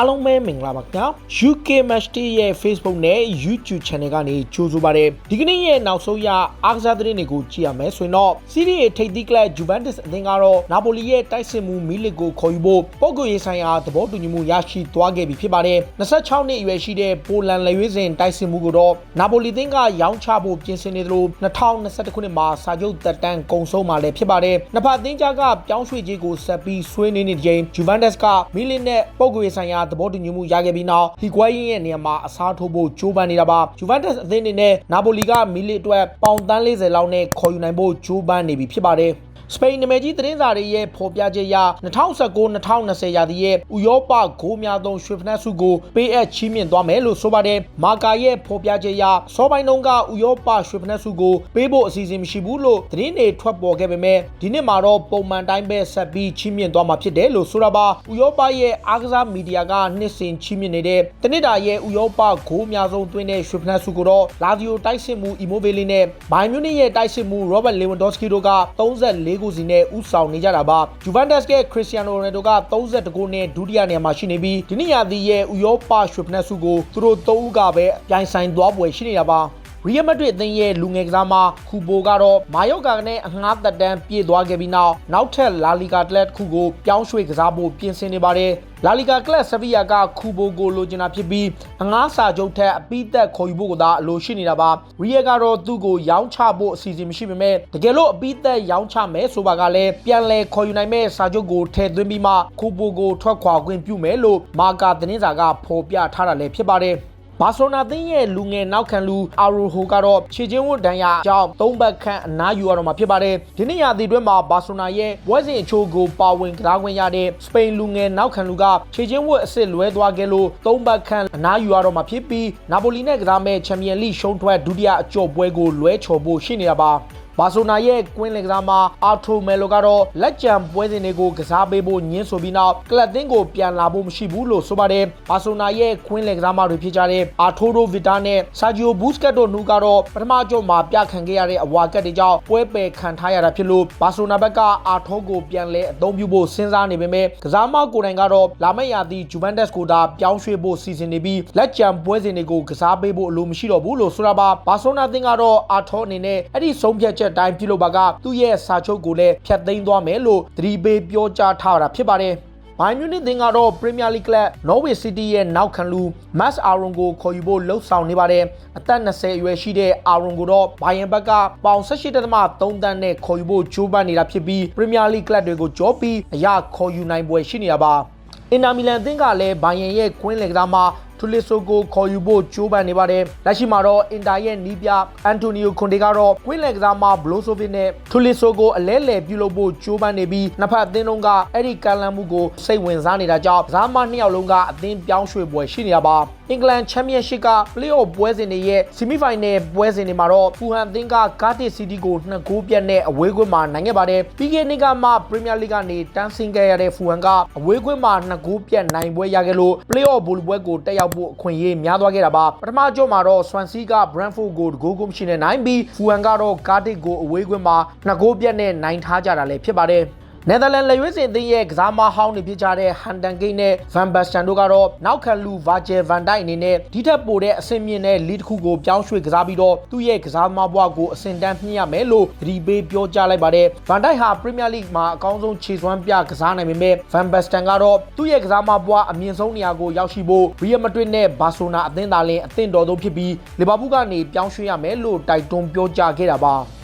အားလုံးပဲမင်္ဂလာပါခင်ဗျာ UK Match Day ရဲ့ Facebook နဲ့ YouTube Channel ကနေကြိုဆိုပါရစေဒီကနေ့ရဲ့နောက်ဆုံးရအားကစားသတင်းတွေကိုကြည့်ရမယ်ဆိုရင်တော့စီးရီးရဲ့ထိပ်သီးကလပ် Juventus အသင်းကတော့နာပိုလီရဲ့တိုက်စစ်မှုမီလစ်ကိုခေါ်ယူဖို့ပုဂ္ဂိုလ်ရေးဆိုင်ရာသဘောတူညီမှုရရှိသွားခဲ့ပြီဖြစ်ပါတယ်26နှစ်အရွယ်ရှိတဲ့ပိုလန်လက်ရွေးစင်တိုက်စစ်မှုကိုတော့နာပိုလီသင်းကရောင်းချဖို့ပြင်ဆင်နေသလို2021ခုနှစ်မှာစာချုပ်သက်တမ်းကုန်ဆုံးမှာလည်းဖြစ်ပါတယ်နှစ်ဖက်အသင်းကြားကပြောင်းရွှေ့ခြင်းကိုဆက်ပြီးဆွေးနွေးနေချိန် Juventus ကမီလစ်နဲ့ပုဂ္ဂိုလ်ရေးဆိုင်ရာသဘောတူညီမှုရခဲ့ပြီးနောက်ဟီကွိုင်းရဲ့နေရာမှာအစားထိုးဖို့ကြိုးပမ်းနေတာပါ Juventus အသင်းအနေနဲ့နာပိုလီကမီလစ်အတွက်ပေါင်တန်း40လောက်နဲ့ခေါ်ယူနိုင်ဖို့ကြိုးပမ်းနေပြီဖြစ်ပါတယ်စပိန်နာမည်ကြီးသတင်းစာတွေရဲ့ဖော်ပြချက်အရ2019-2020ရာသီရဲ့ဥရောပဂိုးများသောရွှေဖနက်ဆုကိုပေးအပ်ချီးမြှင့်သွားမယ်လို့ဆိုပါတယ်မာကာရဲ့ဖော်ပြချက်အရစောပိုင်းတုန်းကဥရောပရွှေဖနက်ဆုကိုပေးဖို့အစီအစဉ်မရှိဘူးလို့သတင်းတွေထွက်ပေါ်ခဲ့ပေမဲ့ဒီနှစ်မှာတော့ပုံမှန်တိုင်းပဲဆက်ပြီးချီးမြှင့်သွားမှာဖြစ်တယ်လို့ဆိုတာပါဥရောပရဲ့အားကစားမီဒီယာကနှစ်စဉ်ချီးမြှင့်နေတဲ့တနစ်တာရဲ့ဥရောပဂိုးများဆုံးသွင်းတဲ့ရွှေဖနက်ဆုကိုတော့လာဒီယိုတိုက်စစ်မှုအီမိုဘီလီနဲ့ဘိုင်မြူနစ်ရဲ့တိုက်စစ်မှုရောဘတ်လေဝန်ဒေါစကီတို့က34ကိုစီနဲ့ဥဆောင်နေကြတာပါ Juventus ကခရစ္စတီယာနိုရိုနယ်ဒိုက32ကိုနဲ့ဒုတိယနေရာမှာရှိနေပြီးဒီနေ့ရာသီရဲ့ဥရောပရွှေဖနက်ဆုကိုသူတို့3ဦးကပဲပြိုင်ဆိုင်သွားပွဲရှိနေတာပါရီယယ်မက်ဒရစ်အသင်းရဲ့လူငယ်ကစားမခူဘိုကတော့မာယော့ကာနဲ့အငှားသက်တမ်းပြည့်သွားခဲ့ပြီးနောက်ထပ်လာလီဂါကလပ်တစ်ခုကိုပြောင်းရွှေ့ကစားဖို့ပြင်ဆင်နေပါတယ်လာလီဂါကလပ်ဆဗီယာကခူဘိုကိုလိုချင်တာဖြစ်ပြီးအငှားစာချုပ်ထက်အပိသက်ခေါ်ယူဖို့ကသာအလိုရှိနေတာပါရီယယ်ကတော့သူ့ကိုရောင်းချဖို့အစီအစဉ်မရှိပေမဲ့တကယ်လို့အပိသက်ရောင်းချမယ်ဆိုပါကလည်းပြန်လည်ခေါ်ယူနိုင်မဲ့စာချုပ်ကိုထည့်သွင်းပြီးမှခူဘိုကိုထွက်ခွာခွင့်ပြုမယ်လို့မာကာသတင်းစာကဖော်ပြထားတာလည်းဖြစ်ပါတယ်ဘာစီလိုနာသင်းရဲ့လူငယ်နောက်ခံလူအာရိုဟိုကတော့ခြေချင်းဝတ်ဒဏ်ရာကြောင့်၃ဘက်ခန့်အနားယူရတော့မှာဖြစ်ပါတယ်ဒီနေ့ရာသီတွင်းမှာဘာစီလိုနာရဲ့ပွဲစဉ်အချို့ကိုပါဝင်ကစားခွင့်ရတဲ့စပိန်လူငယ်နောက်ခံလူကခြေချင်းဝတ်အစ်စ်လွဲသွားခဲ့လို့၃ဘက်ခန့်အနားယူရတော့မှာဖြစ်ပြီးနာပိုလီနဲ့ကစားမဲ့ချန်ပီယံလိရှုံးထွက်ဒုတိယအကျော့ပွဲကိုလွဲချော်ဖို့ရှိနေတာပါဘာစီလိုနာရဲ့ကွင်းလင်ကစားမအာထိုမဲလိုကတော့လက်ကျန်ပွဲစဉ်တွေကိုကစားပေးဖို့ညှင်းဆိုပြီးနောက်ကလပ်တင်းကိုပြန်လာဖို့မရှိဘူးလို့ဆိုပါတယ်ဘာစီလိုနာရဲ့ကွင်းလင်ကစားမတွေဖြစ်ကြတဲ့အာထိုဒိုဗီတာနဲ့ဆာဂျီယိုဘူစကက်တို့နူကတော့ပထမအကျော့မှာပြခံခဲ့ရတဲ့အဝါကတ်တွေကြောင့်ပွဲပယ်ခံထားရတာဖြစ်လို့ဘာစီလိုနာဘက်ကအာထိုကိုပြန်လဲအသုံးပြုဖို့စဉ်းစားနေပေမဲ့ကစားမကိုယ်တိုင်ကတော့လာမယ့်ရာသီဂျူဗန်တက်စ်ကိုဒါပြောင်းရွှေ့ဖို့စီစဉ်နေပြီးလက်ကျန်ပွဲစဉ်တွေကိုကစားပေးဖို့အလိုမရှိတော့ဘူးလို့ဆိုတာပါဘာစီလိုနာသင်းကတော့အာထိုအနေနဲ့အဲ့ဒီဆုံးဖြတ်ချက်တိုင်းပြုလုပ်ပါကသူ့ရဲ့စာချုပ်ကိုလည်းဖျက်သိမ်းသွားမယ်လို့သတိပေးပြောကြားထားတာဖြစ်ပါတယ်ဘိုင်မြူနစ်သင်းကတော့ပရီးမီယာလိကလပ်နော်ဝေစီးတီးရဲ့နောက်ခံလူမတ်အာရွန်ကိုခေါ်ယူဖို့လှုံ့ဆော်နေပါတယ်အသက်20အရွယ်ရှိတဲ့အာရွန်ကိုတော့ဘိုင်ယန်ဘက်ကပေါင်18.3 သန်းနဲ့ခေါ်ယူဖို့ကြိုးပမ်းနေတာဖြစ်ပြီးပရီးမီယာလိကလပ်တွေကိုကြောပြီးအရခေါ်ယူနိုင်ပွဲရှိနေတာပါအင်တာမီလန်အသင်းကလည်းဘိုင်ယန်ရဲ့ကွင်းလင်ကစားမထူလီဆိုကိုခေါ်ယူဖို့ကြိုးပမ်းနေပါတယ်လက်ရှိမှာတော့အင်တာရဲ့နီးပြအန်တိုနီယိုခွန်တေကတော့ကွင်းလင်ကစားမဘလိုဆိုဗစ်နဲ့ထူလီဆိုကိုအလဲလှယ်ပြုလုပ်ဖို့ကြိုးပမ်းနေပြီးနှစ်ဖက်အသင်းလုံးကအဲ့ဒီကန်လန်မှုကိုစိတ်ဝင်စားနေတာကြောင့်ကစားမနှစ်ယောက်လုံးကအသင်းပြောင်းရွှေ့ပွဲရှိနေတာပါအင်္ဂလန်ချန်ပီယံရှစ်ကပလေးအော့ပွဲစဉ်တွေရဲ့ဆီမီဖိုင်နယ်ပွဲစဉ်တွေမှာတော့ဖူဟန်အသင်းကကားတစ်စီးတီးကို2ဂိုးပြတ်နဲ့အဝေးကွင်းမှာနိုင်ခဲ့ပါတယ်ပြီးခဲ့တဲ့နှစ်ကမှပရီးမီယာလိကနေတန်းဆင်းခဲ့ရတဲ့ဖူဟန်ကအဝေးကွင်းမှာ2ဂိုးပြတ်နိုင်ပွဲရခဲ့လို့ပလေးအော့ဘူလ်ပွဲကိုတက်ရောက်ဖို့အခွင့်အရေးများသွားခဲ့တာပါပထမကြော့မှာတော့ဆွမ်စီကဘရန်ဖို့ကိုဂိုးမရှိနဲ့နိုင်ပြီးဖူဟန်ကတော့ကားတစ်ကိုအဝေးကွင်းမှာ2ဂိုးပြတ်နဲ့နိုင်ထားကြတာလည်းဖြစ်ပါတယ်နယ်သာလန်လက်ရွေးစင်အသင်းရဲ့ကစားမဟောင်းတွေဖြစ်ကြတဲ့ဟန်တန်ဂိတ်နဲ့ဗန်ဘတ်စတန်တို့ကတော့နောက်ခံလူဗာဂျယ်ဗန်ဒိုက်အနေနဲ့ဒီထက်ပိုတဲ့အဆင့်မြင့်တဲ့လီတစ်ခုကိုပြောင်းရွှေ့ကစားပြီးတော့သူ့ရဲ့ကစားမဘွားကိုအဆင့်တန်းမြင့်ရမယ်လို့သတိပေးပြောကြားလိုက်ပါတယ်ဗန်ဒိုက်ဟာပရီးမီယာလိမှာအကောင်းဆုံးခြေစွမ်းပြကစားနိုင်ပေမဲ့ဗန်ဘတ်စတန်ကတော့သူ့ရဲ့ကစားမဘွားအမြင့်ဆုံးနေရာကိုရောက်ရှိဖို့ရီယယ်မက်ဒရစ်နဲ့ဘာစီလိုနာအသင်းသားလည်းအသင့်တော်ဆုံးဖြစ်ပြီးလီဗာပူးကနေပြောင်းရွှေ့ရမယ်လို့တိုက်တွန်းပြောကြားခဲ့တာပ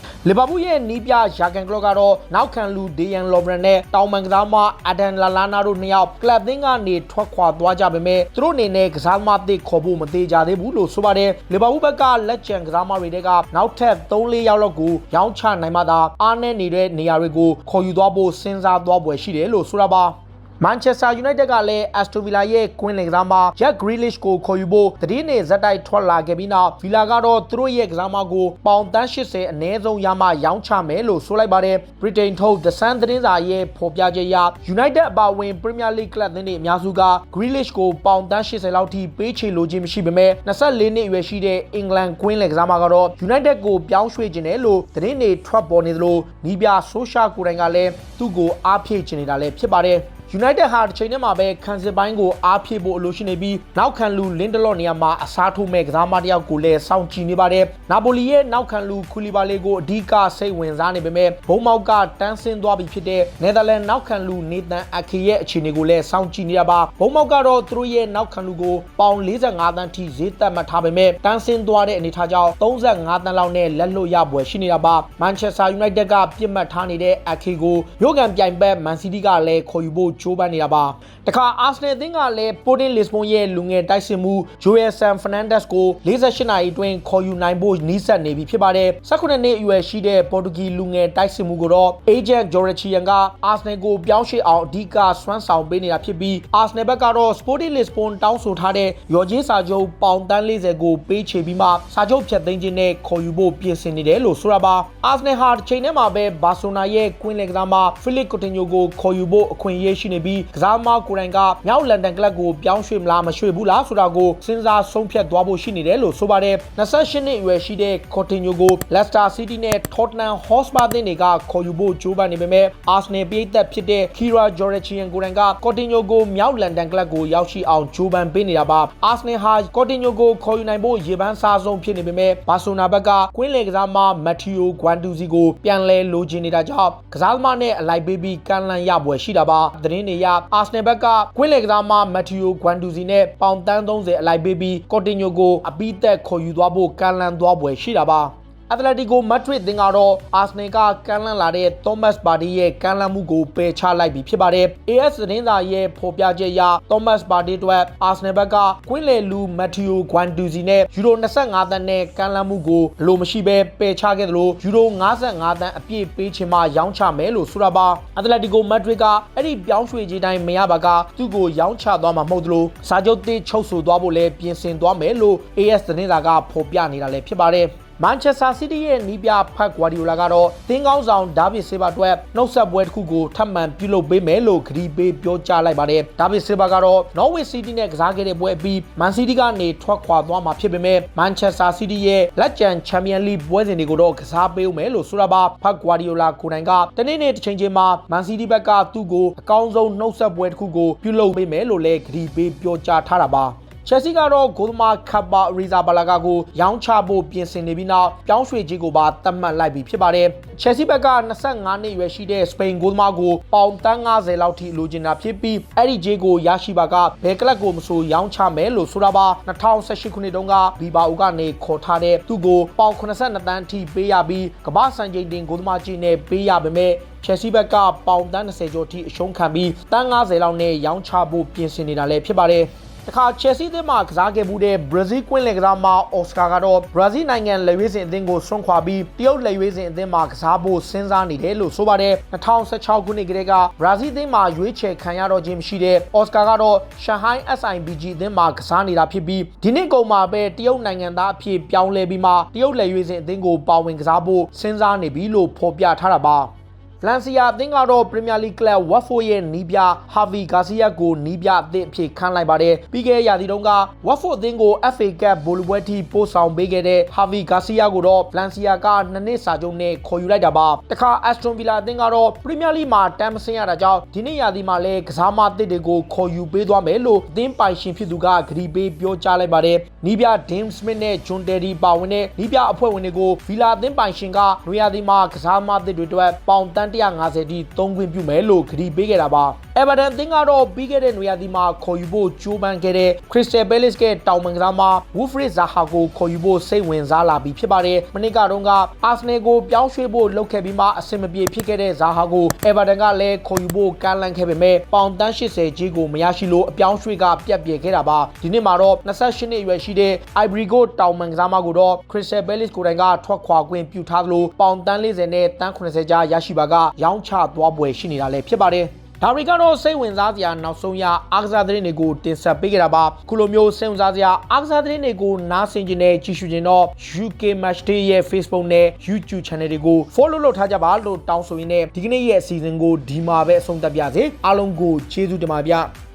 ါလီဗာပူးရဲ့နီးပြယာကန်ကလော့ကတော့နောက်ခံလူဒေယန်လော်ဘရန်နဲ့တောင်ပန်ကစားမအဒန်လာလာနာတို့နှစ်ယောက်ကလပ်သင်းကနေထွက်ခွာသွားကြပေမဲ့သူတို့အနေနဲ့ကစားသမားသစ်ခေါ်ဖို့မသေးကြသေးဘူးလို့ဆိုပါတယ်လီဗာပူးဘက်ကလက်ကျန်ကစားမတွေကနောက်ထပ်3-4ယောက်လောက်ကိုရောင်းချနိုင်မှသာအားနည်းနေတဲ့နေရာတွေကိုခေါ်ယူသွားဖို့စဉ်းစားသွားပွဲရှိတယ်လို့ဆိုတာပါမန်ချက်စတာယူနိုက်တက်ကလည်းအက်စတိုဗီလာရဲ့ကွင်းလင်ကစားမရက်ဂရီလစ်ကိုခေါ်ယူဖို့တည်င်းနေဇက်တိုက်ထွက်လာခဲ့ပြီးနောက်ဗီလာကတော့သူတို့ရဲ့ကစားမကိုပေါင်တန်း80အနည်းဆုံးရမှရောင်းချမယ်လို့ဆိုလိုက်ပါတယ်ဗြိတိန်ထုတ် The Sun သတင်းစာရဲ့ဖော်ပြချက်အရ United အပါအဝင်ပရီးမီယာလိကလပ်သင်းတွေအများစုကဂရီလစ်ကိုပေါင်တန်း80လောက်ထိပေးချေလိုခြင်းမရှိပေမဲ့24နှစ်အရွယ်ရှိတဲ့အင်္ဂလန်ကွင်းလင်ကစားမကတော့ United ကိုပြောင်းရွှေ့ခြင်းတယ်လို့သတင်းတွေထွက်ပေါ်နေသလိုနီးပြဆိုရှာကိုတိုင်ကလည်းသူ့ကိုအားဖြည့်ချင်နေတာလည်းဖြစ်ပါတယ် United ဟာတစ်ချိန်တည်းမှာပဲခံစစ်ပိုင်းကိုအားဖြည့်ဖို့အလိုရှိနေပြီးနောက်ခံလူလင်းတလော့နေရာမှာအစားထိုးမဲ့ကစားမတစ်ယောက်ကိုလည်းစောင့်ကြည့်နေပါတယ်နာပိုလီရဲ့နောက်ခံလူခူလီဘာလီကိုအဓိကစိတ်ဝင်စားနေပေမဲ့ဘုံမောက်ကတန်းဆင်းသွားပြီဖြစ်တဲ့နယ်သာလန်နောက်ခံလူနေသန်အခေရဲ့အခြေအနေကိုလည်းစောင့်ကြည့်နေရပါဘုံမောက်ကတော့သူတို့ရဲ့နောက်ခံလူကိုပေါင်45သန်းထိဈေးသက်မှတ်ထားပေမဲ့တန်းဆင်းသွားတဲ့အနေထားကြောင့်35သန်းလောက်နဲ့လက်လွတ်ရပွဲရှိနေတာပါမန်ချက်စတာယူနိုက်တက်ကပြစ်မှတ်ထားနေတဲ့အခေကိုမြို့ကန်ပြိုင်ဘက်မန်စီးတီးကလည်းခေါ်ယူဖို့ကြိုးပမ်းနေတာပါတခါအာဆနယ်အသင်းကလည်းပိုတင်လစ်ဘွန်ရဲ့လူငယ်တိုက်စစ်မှုဂျိုယယ်ဆန်ဖာနန်ဒက်စ်ကို48နာရီအတွင်းခေါ်ယူနိုင်ဖို့နီးစပ်နေပြီဖြစ်ပါတယ်18နှစ်အရွယ်ရှိတဲ့ပေါ်တူဂီလူငယ်တိုက်စစ်မှုကိုတော့အေဂျင့်ဂျော်ရချီယန်ကအာဆနယ်ကိုပြောင်းရွှေ့အောင်အဓိကစွမ်းဆောင်ပေးနေတာဖြစ်ပြီးအာဆနယ်ဘက်ကတော့စပိုတင်လစ်ဘွန်တောင်းဆိုထားတဲ့ရော်ဂျင်းစာချုပ်ပေါင်တန်း40ကိုပေးချေပြီးမှစာချုပ်ဖြတ်သိမ်းခြင်းနဲ့ခေါ်ယူဖို့ပြင်ဆင်နေတယ်လို့ဆိုရပါအာဆနယ်ဟာတစ်ချိန်တည်းမှာပဲဘာဆိုနာရဲ့ကွင်းလက်ကစားမဖိလစ်ကိုတင်ညိုကိုခေါ်ယူဖို့အခွင့်အရေးရှိနေပြီးကစားမကိုရိုင်ကမြောက်လန်ဒန်ကလပ်ကိုပြောင်းရွှေ့မလားမရွှေ့ဘူးလားဆိုတာကိုစဉ်းစားဆုံးဖြတ်သွားဖို့ရှိနေတယ်လို့ဆိုပါတယ်28နှစ်အရွယ်ရှိတဲ့ကိုတင်ညိုကိုလက်စတာစီးတီးနဲ့ထော့တနမ်ဟော့စပါအသင်းတွေကခေါ်ယူဖို့ကြိုးပမ်းနေပေမဲ့အာဆနယ်ပြည်သက်ဖြစ်တဲ့ခီရာဂျော်ရချီယန်ကိုရိုင်ကကိုတင်ညိုကိုမြောက်လန်ဒန်ကလပ်ကိုရောက်ရှိအောင်ကြိုးပမ်းပေးနေတာပါအာဆနယ်ဟာကိုတင်ညိုကိုခေါ်ယူနိုင်ဖို့ရေပန်းစားဆုံးဖြစ်နေပေမဲ့ဘာဆိုနာဘက်ကကွင်းလေကစားမမက်ထီယိုဂွမ်တူစီကိုပြန်လဲလိုချင်နေတာကြောင့်ကစားသမားနဲ့အလိုက်ပေးပြီးကန်လန်ရပွဲရှိတာပါသတင်းတွေရအာဆနယ်ဘက်ကကွင်းလေကစားမမက်ထီယိုဂွမ်တူစီနဲ့ပေါင်တန်း30အလိုက်ပေးပြီးကိုတင်ညိုကိုအပိသက်ခေါ်ယူသွားဖို့ကန်လန်သွားပွဲရှိတာပါအက်တလက်တီကိုမက်ဒရစ်အသင်းကတော့အာဆနယ်ကကမ်းလှမ်းလာတဲ့သောမတ်စ်ဘာဒီရဲ့ကမ်းလှမ်းမှုကိုပယ်ချလိုက်ပြီးဖြစ်ပါတယ် AS သတင်းစာရဲ့ဖော်ပြချက်အရသောမတ်စ်ဘာဒီအတွက်အာဆနယ်ဘက်ကကွင်းလေလူမက်ထီယိုဂွမ်တူစီနဲ့ယူရို25သန်းနဲ့ကမ်းလှမ်းမှုကိုဘလို့မရှိဘဲပယ်ချခဲ့သလိုယူရို55သန်းအပြည့်ပေးချင်မှရောင်းချမယ်လို့ဆိုတာပါအက်တလက်တီကိုမက်ဒရစ်ကအဲ့ဒီပြောင်းရွှေ့ခြင်းတိုင်းမရပါကသူ့ကိုရောင်းချသွားမှာမဟုတ်သလိုစာချုပ်သစ်ချုပ်ဆိုသွားဖို့လည်းပြင်ဆင်သွားမယ်လို့ AS သတင်းစာကဖော်ပြနေတာလည်းဖြစ်ပါတယ်မန်ချက်စတာစီးတီးရဲ့နီးပြဖက်ဂွာဒီယိုလာကတော့တင်းကောင်းဆောင်ဒါဗစ်ဆေးဘာအတွက်နှုတ်ဆက်ပွဲတစ်ခုကိုထပ်မံပြုလုပ်ပေးမယ်လို့ခရီးပေးပြောကြားလိုက်ပါတယ်ဒါဗစ်ဆေးဘာကတော့နော်ဝေစီးတီးနဲ့ကစားခဲ့တဲ့ပွဲအပြီးမန်စီးတီးကနေထွက်ခွာသွားမှာဖြစ်ပေမဲ့မန်ချက်စတာစီးတီးရဲ့လက်ကျန်ချန်ပီယံလိပွဲစဉ်တွေကိုတော့ကစားပေးဦးမယ်လို့ဆိုတာပါဖက်ဂွာဒီယိုလာကိုနိုင်ကတနေ့နေ့တစ်ချိန်ချင်းမှာမန်စီးတီးဘက်ကသူ့ကိုအကောင်းဆုံးနှုတ်ဆက်ပွဲတစ်ခုကိုပြုလုပ်ပေးမယ်လို့လည်းခရီးပေးပြောကြားထားတာပါချက်စီကတော့ဂိုသမာခပ်ပါရီဇာဘာလာကာကိုရောင်းချဖို့ပြင်ဆင်နေပြီးနောက်ပြောင်းရွှေ့ခြင်းကိုပါသတ်မှတ်လိုက်ပြီဖြစ်ပါတယ်ချက်စီဘက်က25နှစ်ရွယ်ရှိတဲ့စပိန်ဂိုသမာကိုပေါင်တန်း90လောက်ထိလိုချင်တာဖြစ်ပြီးအဲ့ဒီဂျေကိုရရှိပါကဘယ်ကလပ်ကိုမဆိုရောင်းချမယ်လို့ဆိုတာပါ2018ခုနှစ်တုန်းကဘီဘာအိုကနေခေါ်ထားတဲ့သူ့ကိုပေါင်82တန်းထိပေးရပြီးကမ္ဘာစံချိန်တင်ဂိုသမာကြီးနဲ့ပေးရပေမဲ့ချက်စီဘက်ကပေါင်တန်း20ကျော်ထိအရှုံးခံပြီးတန်း90လောက်နဲ့ရောင်းချဖို့ပြင်ဆင်နေတာလည်းဖြစ်ပါတယ်တခါချက်စီးအသင်းမှာကစားခဲ့မှုတဲ့ဘရာဇီးကွင်းလယ်ကစားမအော်စကာကတော့ဘရာဇီးနိုင်ငံလက်ရွေးစင်အသင်းကိုဆွန့်ခွာပြီးတရုတ်လက်ရွေးစင်အသင်းမှာကစားဖို့စဉ်းစားနေတယ်လို့ဆိုပါတယ်2016ခုနှစ်ကတည်းကဘရာဇီးအသင်းမှာရွေးချယ်ခံရတော့ခြင်းမရှိတဲ့အော်စကာကတော့ရှန်ဟိုင်း SIBG အသင်းမှာကစားနေတာဖြစ်ပြီးဒီနှစ်ကုန်မှာပဲတရုတ်နိုင်ငံသားအဖြစ်ပြောင်းလဲပြီးမှတရုတ်လက်ရွေးစင်အသင်းကိုပါဝင်ကစားဖို့စဉ်းစားနေပြီလို့ဖော်ပြထားတာပါဖလန်စီယာအသင်းကတော့ပရီးမီယာလိကလပ်ဝတ်ဖို့ရဲ့နီးပြဟာဗီဂါစီယာကိုနီးပြအသစ်အဖြစ်ခန့်လိုက်ပါတယ်ပြီးခဲ့တဲ့ရာသီတုန်းကဝတ်ဖို့အသင်းကို FA Cup ဗိုလ်လုပွဲထိပို့ဆောင်ပေးခဲ့တဲ့ဟာဗီဂါစီယာကိုတော့ဖလန်စီယာက2နှစ်စာချုပ်နဲ့ခေါ်ယူလိုက်တာပါတခါအက်စတွန်ဗီလာအသင်းကတော့ပရီးမီယာလိမှာတန်းမဆင်းရတာကြောင့်ဒီနေ့ရာသီမှာလည်းကစားမအသစ်တွေကိုခေါ်ယူပေးသွားမယ်လို့အသင်းပိုင်ရှင်ဖြစ်သူကဂရီပေးပြောကြားလိုက်ပါတယ်နီးပြဒင်းစမစ်နဲ့ဂျွန်တယ်ဒီပါဝင်တဲ့နီးပြအဖွဲ့ဝင်တွေကိုဗီလာအသင်းပိုင်ရှင်ကနွေရာသီမှာကစားမအသစ်တွေအတွက်ပေါင်တန်း150ထိသုံးခွင့်ပြုမယ်လို့ခရီးပေးခဲ့တာပါ။ Everton အသင်းကတော့ပြီးခဲ့တဲ့နွေရာသီမှာခေါ်ယူဖို့ကြိုးပမ်းခဲ့တဲ့ Crystal Palace ကတောင်ပန်ကစားမ Wilfried Zaha ကိုခေါ်ယူဖို့စိတ်ဝင်စားလာပြီဖြစ်ပါတယ်။မနေ့ကတော့က Arsenal ကိုပြောင်းရွှေ့ဖို့လုပ်ခဲ့ပြီးမှအဆင်မပြေဖြစ်ခဲ့တဲ့ Zaha ကို Everton ကလည်းခေါ်ယူဖို့ကမ်းလှမ်းခဲ့ပေမဲ့ပေါင်တန်း80ကြီးကိုမရရှိလို့အပြောင်းရွှေ့ကပြတ်ပြဲခဲ့တာပါ။ဒီနေ့မှာတော့28နှစ်အရွယ်ရှိတဲ့ Ivory Coast တောင်ပန်ကစားမကိုတော့ Crystal Palace ကိုယ်တိုင်ကထွက်ခွာခွင့်ပြုထားသလိုပေါင်တန်း40နဲ့တန်း80ကြားရရှိပါကရောင်းချသွားပွဲရှိနေတာလည်းဖြစ်ပါတယ်။ဒါရီကတော့စိတ်ဝင်စားစရာနောက်ဆုံးရအားကစားသတင်းတွေကိုတင်ဆက်ပေးကြတာပါခုလိုမျိုးစိတ်ဝင်စားစရာအားကစားသတင်းတွေကိုနားဆင်ကြနေကြည့်ရှုကြတော့ UK Match Day ရဲ့ Facebook နဲ့ YouTube Channel တွေကို Follow လုပ်ထားကြပါလို့တောင်းဆိုရင်းနဲ့ဒီကနေ့ရဲ့အစီအစဉ်ကိုဒီမှာပဲအဆုံးသတ်ပြစေအားလုံးကိုကျေးဇူးတင်ပါဗျာ